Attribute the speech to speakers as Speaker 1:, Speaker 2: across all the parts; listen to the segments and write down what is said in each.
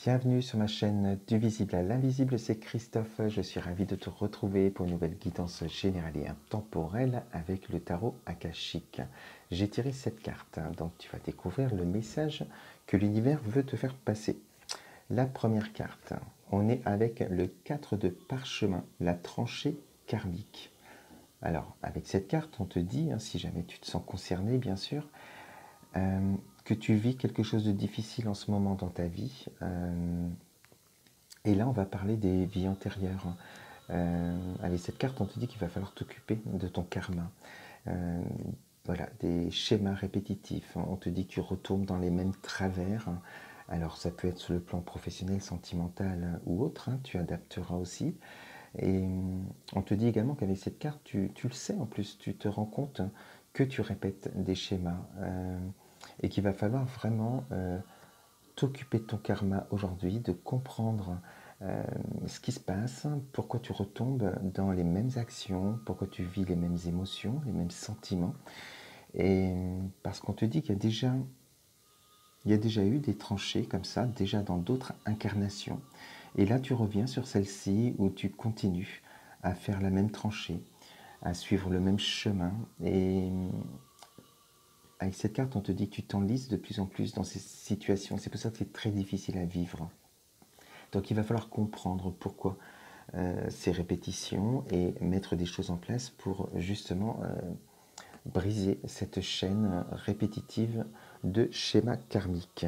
Speaker 1: Bienvenue sur ma chaîne Du visible à l'invisible, c'est Christophe. Je suis ravi de te retrouver pour une nouvelle guidance générale et intemporelle avec le tarot akashique. J'ai tiré cette carte, donc tu vas découvrir le message que l'univers veut te faire passer. La première carte, on est avec le 4 de parchemin, la tranchée karmique. Alors, avec cette carte, on te dit, si jamais tu te sens concerné, bien sûr, que tu vis quelque chose de difficile en ce moment dans ta vie. Et là, on va parler des vies antérieures. Avec cette carte, on te dit qu'il va falloir t'occuper de ton karma. Voilà, des schémas répétitifs. On te dit que tu retournes dans les mêmes travers. Alors, ça peut être sur le plan professionnel, sentimental ou autre. Tu adapteras aussi. Et on te dit également qu'avec cette carte, tu le sais en plus, tu te rends compte que tu répètes des schémas et qu'il va falloir vraiment t'occuper de ton karma aujourd'hui, de comprendre ce qui se passe, pourquoi tu retombes dans les mêmes actions, pourquoi tu vis les mêmes émotions, les mêmes sentiments. Et parce qu'on te dit qu'il y a déjà eu des tranchées comme ça, déjà dans d'autres incarnations. Et là, tu reviens sur celle-ci où tu continues à faire la même tranchée, à suivre le même chemin. Et avec cette carte, on te dit que tu t'enlises de plus en plus dans ces situations. C'est pour ça que c'est très difficile à vivre. Donc il va falloir comprendre pourquoi ces répétitions et mettre des choses en place pour justement briser cette chaîne répétitive de schémas karmiques.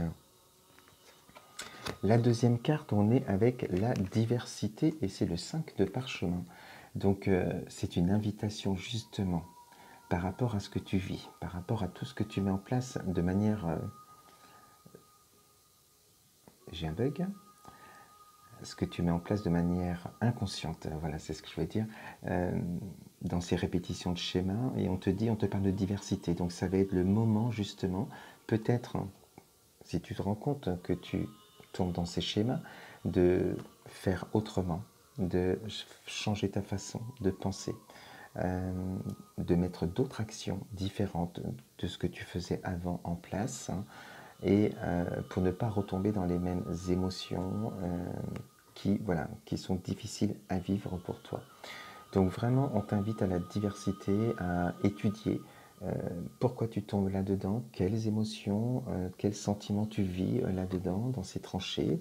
Speaker 1: La deuxième carte, on est avec la diversité et c'est le 5 de parchemin. Donc c'est une invitation justement par rapport à ce que tu vis, par rapport à tout ce que tu mets en place de manière... J'ai un bug, ce que tu mets en place de manière inconsciente, voilà, c'est ce que je voulais dire, dans ces répétitions de schémas, et on te parle de diversité, donc ça va être le moment justement, peut-être, si tu te rends compte que tu tombes dans ces schémas, de faire autrement, de changer ta façon de penser, de mettre d'autres actions différentes de ce que tu faisais avant en place, et pour ne pas retomber dans les mêmes émotions qui sont difficiles à vivre pour toi. Donc vraiment, on t'invite à la diversité, à étudier pourquoi tu tombes là-dedans, quelles émotions, quels sentiments tu vis là-dedans, dans ces tranchées,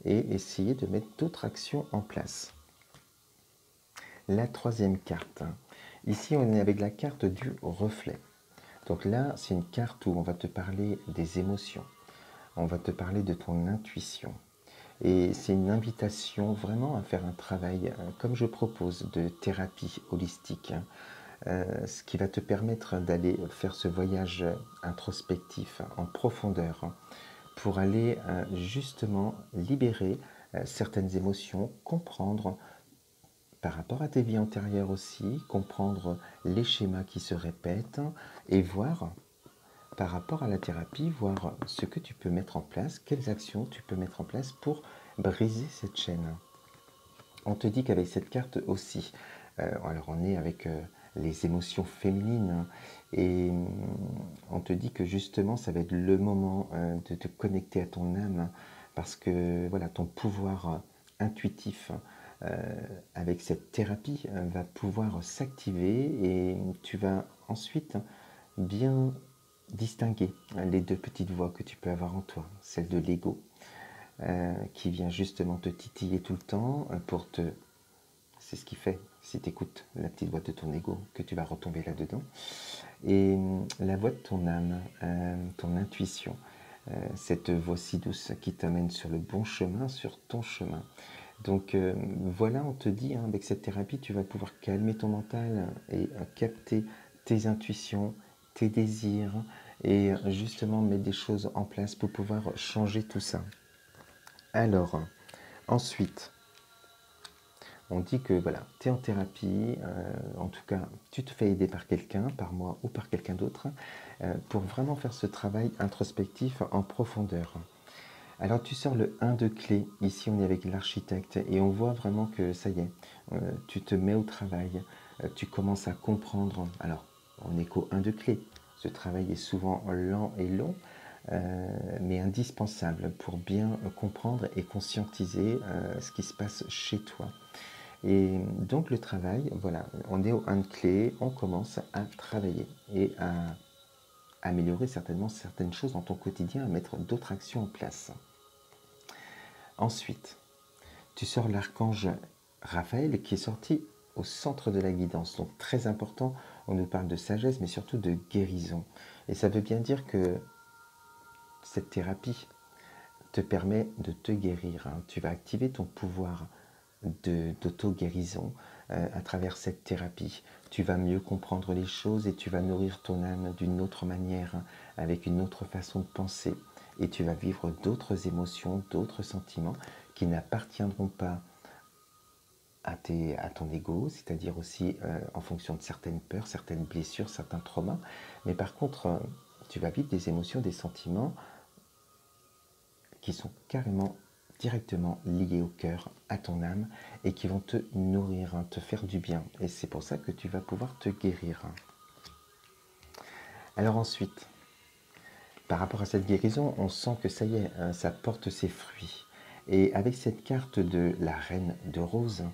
Speaker 1: et essayer de mettre d'autres actions en place. La troisième carte. Ici, on est avec la carte du reflet. Donc là, c'est une carte où on va te parler des émotions. On va te parler de ton intuition. Et c'est une invitation vraiment à faire un travail, comme je propose, de thérapie holistique, ce qui va te permettre d'aller faire ce voyage introspectif en profondeur pour aller justement libérer certaines émotions, comprendre par rapport à tes vies antérieures aussi, comprendre les schémas qui se répètent et voir par rapport à la thérapie, voir ce que tu peux mettre en place, quelles actions tu peux mettre en place pour briser cette chaîne. On te dit qu'avec cette carte aussi, alors on est avec les émotions féminines et on te dit que justement ça va être le moment de te connecter à ton âme parce que voilà, ton pouvoir intuitif avec cette thérapie va pouvoir s'activer et tu vas ensuite bien distinguer les deux petites voix que tu peux avoir en toi, celle de l'ego qui vient justement te titiller tout le temps pour te... C'est ce qui fait, si tu écoutes la petite voix de ton ego, que tu vas retomber là-dedans. Et la voix de ton âme, ton intuition, cette voix si douce qui t'amène sur le bon chemin, sur ton chemin. Donc voilà, on te dit, avec cette thérapie, tu vas pouvoir calmer ton mental et capter tes intuitions, tes désirs, et justement mettre des choses en place pour pouvoir changer tout ça. Alors, ensuite, on dit que voilà, tu es en thérapie, en tout cas, tu te fais aider par quelqu'un, par moi ou par quelqu'un d'autre, pour vraiment faire ce travail introspectif en profondeur. Alors tu sors le 1 de clé, ici on est avec l'architecte et on voit vraiment que ça y est, tu te mets au travail, tu commences à comprendre, alors on est qu'au 1 de clé, ce travail est souvent lent et long, mais indispensable pour bien comprendre et conscientiser ce qui se passe chez toi. Et donc le travail, voilà, on est au 1 de clé, on commence à travailler et à améliorer certainement certaines choses dans ton quotidien, à mettre d'autres actions en place. Ensuite, tu sors l'archange Raphaël qui est sorti au centre de la guidance. Donc très important, on nous parle de sagesse mais surtout de guérison. Et ça veut bien dire que cette thérapie te permet de te guérir. Tu vas activer ton pouvoir d'auto-guérison à travers cette thérapie. Tu vas mieux comprendre les choses et tu vas nourrir ton âme d'une autre manière, avec une autre façon de penser. Et tu vas vivre d'autres émotions, d'autres sentiments qui n'appartiendront pas à ton ego, c'est-à-dire aussi en fonction de certaines peurs, certaines blessures, certains traumas. Mais par contre, tu vas vivre des émotions, des sentiments qui sont carrément directement liés au cœur, à ton âme, et qui vont te nourrir, te faire du bien. Et c'est pour ça que tu vas pouvoir te guérir. Alors ensuite, par rapport à cette guérison, on sent que ça y est, ça porte ses fruits. Et avec cette carte de la reine de rose,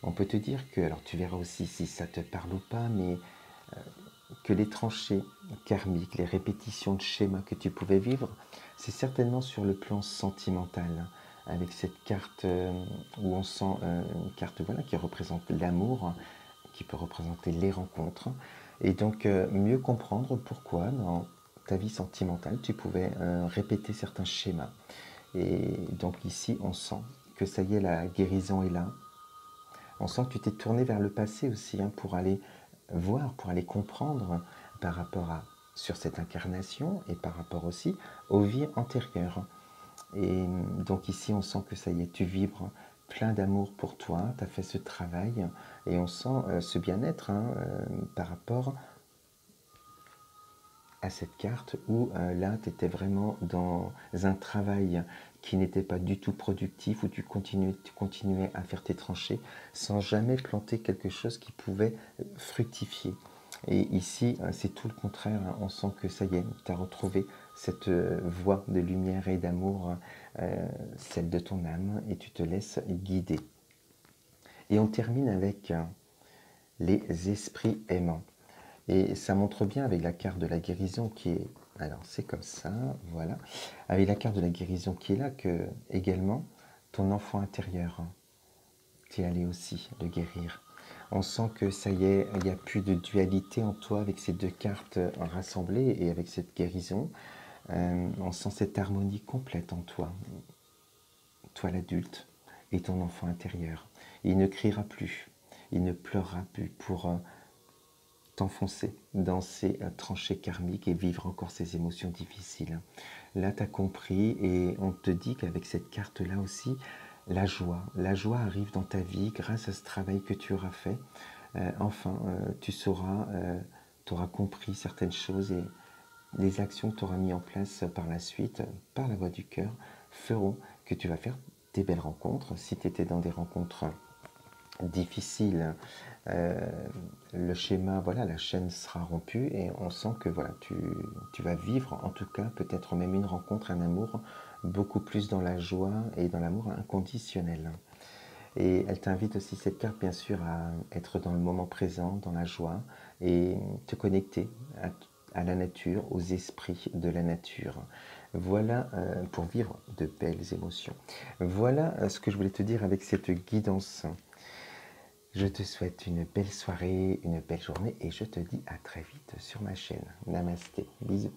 Speaker 1: on peut te dire que, alors tu verras aussi si ça te parle ou pas, mais que les tranchées karmiques, les répétitions de schémas que tu pouvais vivre, c'est certainement sur le plan sentimental, avec cette carte où on sent une carte voilà, qui représente l'amour, qui peut représenter les rencontres, et donc mieux comprendre pourquoi dans ta vie sentimentale tu pouvais répéter certains schémas. Et donc ici on sent que ça y est, la guérison est là. On sent que tu t'es tourné vers le passé aussi pour aller voir, pour aller comprendre par rapport à sur cette incarnation et par rapport aussi aux vies antérieures. Et donc ici, on sent que ça y est, tu vibres plein d'amour pour toi, tu as fait ce travail et on sent ce bien-être par rapport à cette carte où là, tu étais vraiment dans un travail qui n'était pas du tout productif, où tu continuais à faire tes tranchées sans jamais planter quelque chose qui pouvait fructifier. Et ici, c'est tout le contraire. On sent que ça y est, tu as retrouvé cette voie de lumière et d'amour, celle de ton âme, et tu te laisses guider. Et on termine avec les esprits aimants. Et ça montre bien avec la carte de la guérison qui est... Alors c'est comme ça, voilà. Avec la carte de la guérison qui est là, que également ton enfant intérieur, tu es allé aussi le guérir. On sent que ça y est, il n'y a plus de dualité en toi avec ces deux cartes rassemblées et avec cette guérison. On sent cette harmonie complète en toi, toi l'adulte et ton enfant intérieur. Il ne criera plus, il ne pleurera plus pour t'enfoncer dans ces tranchées karmiques et vivre encore ces émotions difficiles. Là, tu as compris et on te dit qu'avec cette carte-là aussi, la joie arrive dans ta vie grâce à ce travail que tu auras fait. Enfin, tu sauras, tu auras compris certaines choses et les actions que tu auras mises en place par la suite, par la voie du cœur, feront que tu vas faire des belles rencontres. Si tu étais dans des rencontres difficiles, le schéma, voilà, la chaîne sera rompue et on sent que voilà, tu vas vivre en tout cas peut-être même une rencontre, un amour beaucoup plus dans la joie et dans l'amour inconditionnel. Et elle t'invite aussi, cette carte bien sûr, à être dans le moment présent, dans la joie et te connecter à la nature, aux esprits de la nature. Voilà pour vivre de belles émotions. Voilà ce que je voulais te dire avec cette guidance. Je te souhaite une belle soirée, une belle journée et je te dis à très vite sur ma chaîne. Namasté, bisous.